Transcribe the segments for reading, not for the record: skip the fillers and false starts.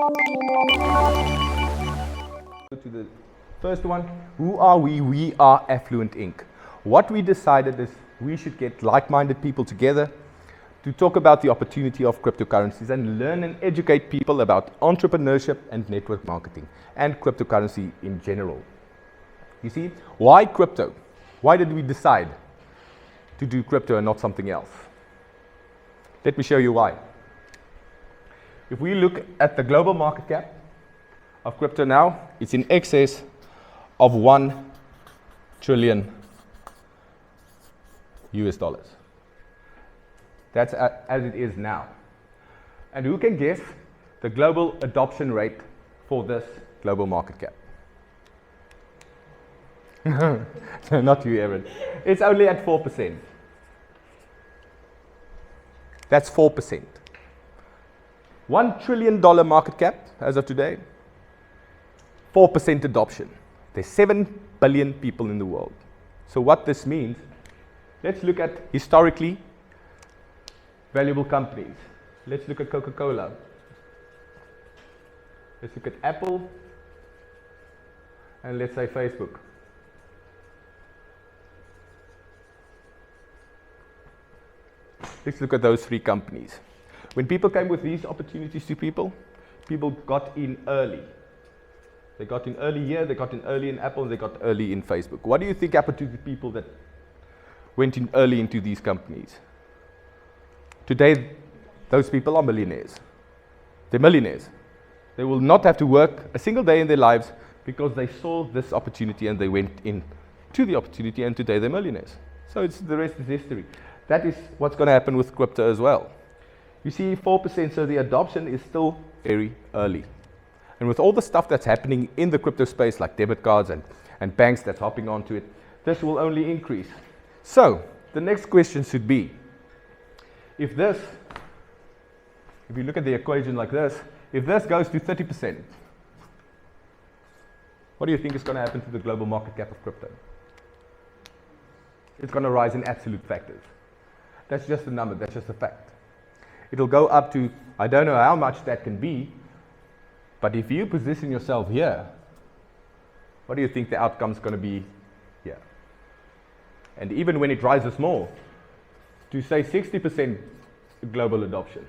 To the first one, who are we? We are Affluent Inc. What we decided is we should get like-minded people together to talk about the opportunity of cryptocurrencies and learn and educate people about entrepreneurship and network marketing and cryptocurrency in general. You see, why crypto? Why did we decide to do crypto and not something else? Let me show you why. If we look at the global market cap of crypto now, it's in excess of $1 trillion US dollars. That's as it is now. And who can guess the global adoption rate for this global market cap? Not you, Evan. It's only at 4%. That's 4%. $1 trillion market cap as of today, 4% adoption. There's 7 billion people in the world. So what this means, let's look at historically valuable companies. Let's look at Coca-Cola. Let's look at Apple. And let's say Facebook. Let's look at those 3 companies. When people came with these opportunities to people got in early. They got in early here, they got in early in Apple, and they got early in Facebook. What do you think happened to the people that went in early into these companies? Today, those people are millionaires. They're millionaires. They will not have to work a single day in their lives because they saw this opportunity and they went in to the opportunity, and today they're millionaires. So the rest is history. That is what's going to happen with crypto as well. You see, 4%, so the adoption is still very early. And with all the stuff that's happening in the crypto space, like debit cards and banks that's hopping onto it, this will only increase. So, the next question should be, if you look at the equation like this, if this goes to 30%, what do you think is going to happen to the global market cap of crypto? It's going to rise in absolute factors. That's just a number, that's just a fact. It'll go up to, I don't know how much that can be, but if you position yourself here, what do you think the outcome's going to be here? And even when it rises more, to say 60% global adoption,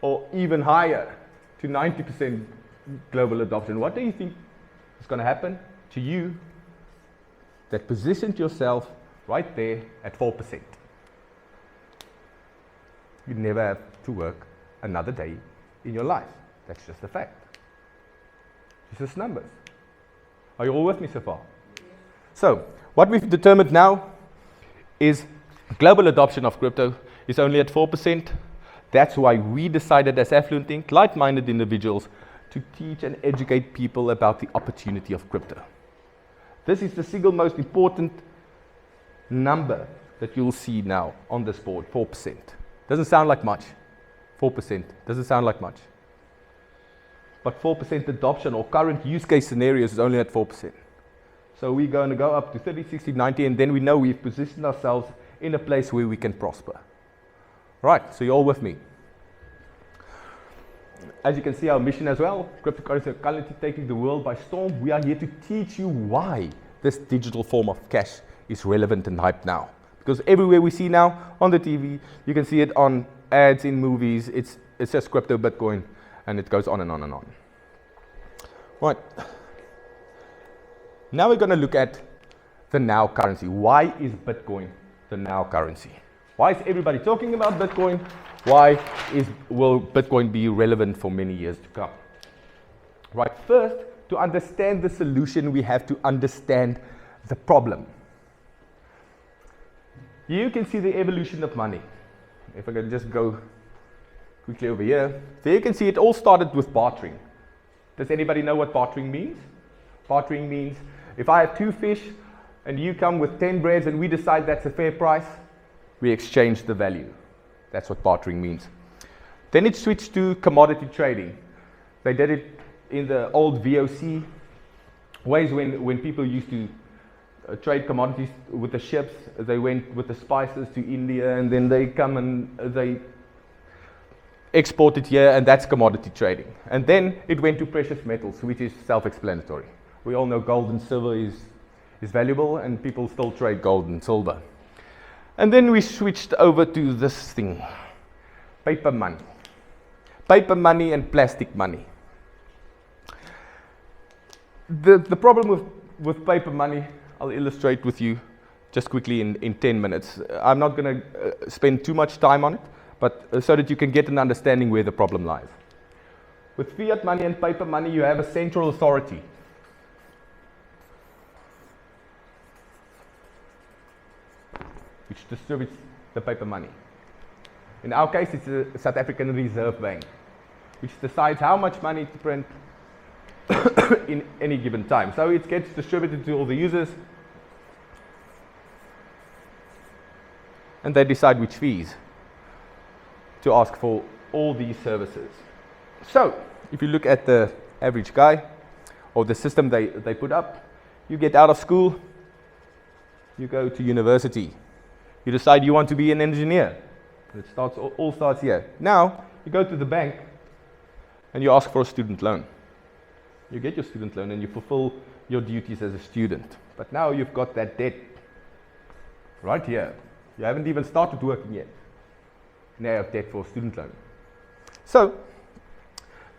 or even higher, to 90% global adoption, what do you think is going to happen to you that positioned yourself right there at 4%? You never have to work another day in your life. That's just a fact. It's just numbers. Are you all with me so far? Yes. So, what we've determined now is global adoption of crypto is only at 4%. That's why we decided as Affluent Inc., like-minded individuals, to teach and educate people about the opportunity of crypto. This is the single most important number that you'll see now on this board, 4%. Doesn't sound like much. 4% doesn't sound like much. But 4% adoption or current use case scenarios is only at 4%. So we're going to go up to 30, 60, 90, and then we know we've positioned ourselves in a place where we can prosper. Right, so you're all with me. As you can see, our mission as well, cryptocurrency are currently taking the world by storm. We are here to teach you why this digital form of cash is relevant and hyped now. Because everywhere we see now on the TV, you can see it on ads in movies, it says crypto, Bitcoin, and it goes on and on and on. Right. Now we're going to look at the now currency. Why is Bitcoin the now currency? Why is everybody talking about Bitcoin? Why will Bitcoin be relevant for many years to come? Right. First, to understand the solution, we have to understand the problem. You can see the evolution of money. If I can just go quickly over here. There you can see it all started with bartering. Does anybody know what bartering means? Bartering means if I have 2 fish and you come with 10 breads and we decide that's a fair price, we exchange the value. That's what bartering means. Then it switched to commodity trading. They did it in the old VOC ways when people used to trade commodities with the ships. They went with the spices to India, and then they come and they exported here, and that's commodity trading. And then it went to precious metals, which is self-explanatory. We all know gold and silver is valuable, and people still trade gold and silver. And then we switched over to this thing, paper money. Paper money and plastic money. The problem with paper money, I'll illustrate with you just quickly in 10 minutes. I'm not going to spend too much time on it, but so that you can get an understanding where the problem lies. With fiat money and paper money, you have a central authority. Which distributes the paper money. In our case, it's the South African Reserve Bank, which decides how much money to print in any given time. So it gets distributed to all the users, and they decide which fees to ask for all these services. So, if you look at the average guy, or the system they put up, you get out of school, you go to university, you decide you want to be an engineer. It all starts here. Now, you go to the bank, and you ask for a student loan. You get your student loan, and you fulfill your duties as a student. But now you've got that debt right here. You haven't even started working yet. Now you have debt for a student loan. So,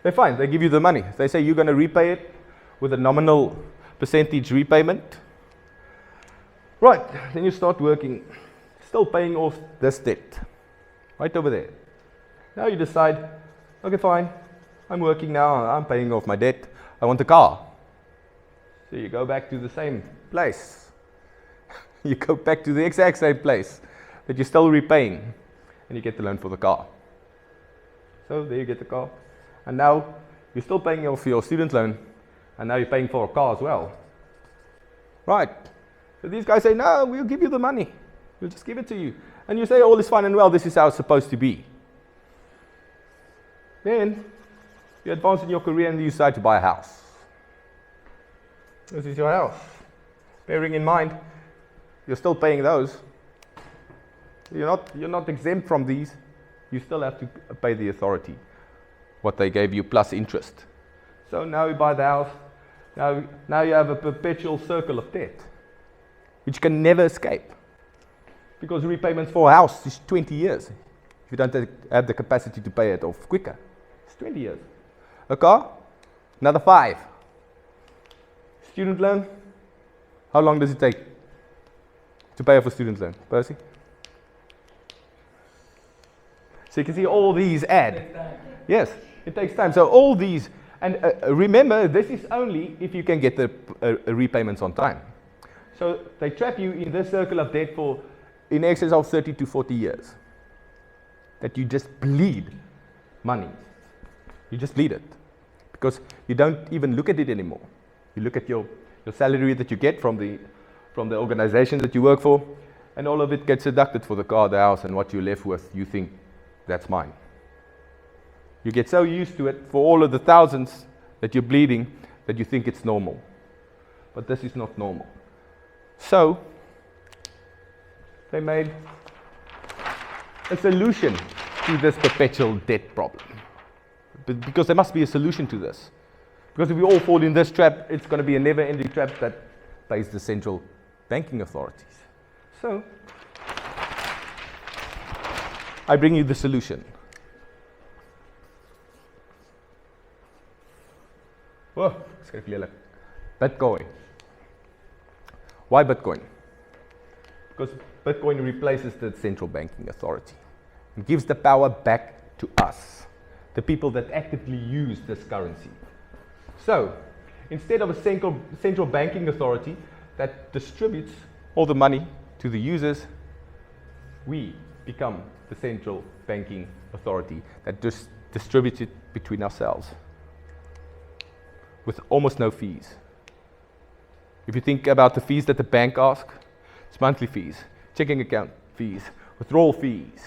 they're fine. They give you the money. They say you're going to repay it with a nominal percentage repayment. Right, then you start working, still paying off this debt. Right over there. Now you decide, okay, fine. I'm working now. I'm paying off my debt. I want a car. So you go back to the same place. You go back to the exact same place that you're still repaying, and you get the loan for the car. So there you get the car. And now you're still paying off your student loan, and now you're paying for a car as well. Right. So these guys say, no, we'll give you the money. We'll just give it to you. And you say, all is fine and well, this is how it's supposed to be. Then you advance in your career and you decide to buy a house. This is your house. Bearing in mind, you're still paying those. You're not exempt from these. You still have to pay the authority what they gave you plus interest. So now you buy the house. Now you have a perpetual circle of debt, which can never escape. Because repayments for a house is 20 years. If you don't have the capacity to pay it off quicker, it's 20 years. A car, another 5. Student loan, how long does it take to pay off a student loan? Percy? So you can see all these add. Yes, it takes time. So all these, and remember, this is only if you can get the repayments on time. So they trap you in this circle of debt for in excess of 30 to 40 years. That you just bleed money. You just bleed it. Because you don't even look at it anymore. You look at your salary that you get from the organization that you work for, and all of it gets deducted for the car, the house, and what you're left with, you think, that's mine. You get so used to it for all of the thousands that you're bleeding that you think it's normal. But this is not normal. So, they made a solution to this perpetual debt problem. Because there must be a solution to this. Because if we all fall in this trap, it's going to be a never-ending trap that pays the central banking authorities. So, I bring you the solution. Whoa, skryf lelik. Bitcoin. Why Bitcoin? Because Bitcoin replaces the central banking authority and gives the power back to us, the people that actively use this currency. So, instead of a central banking authority that distributes all the money to the users, we become the central banking authority that distributes it between ourselves with almost no fees. If you think about the fees that the bank asks, it's monthly fees, checking account fees, withdrawal fees.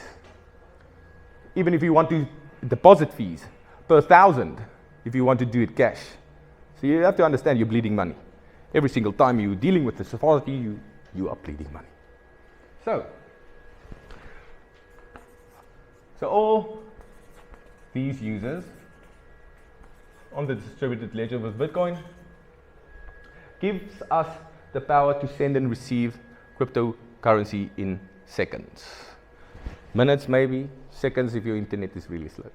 Even if you want to deposit fees per 1,000, if you want to do it cash. So you have to understand you're bleeding money. Every single time you're dealing with this authority, you are bleeding money. So all these users on the distributed ledger with Bitcoin gives us the power to send and receive cryptocurrency in seconds. Minutes maybe, seconds if your internet is really slow.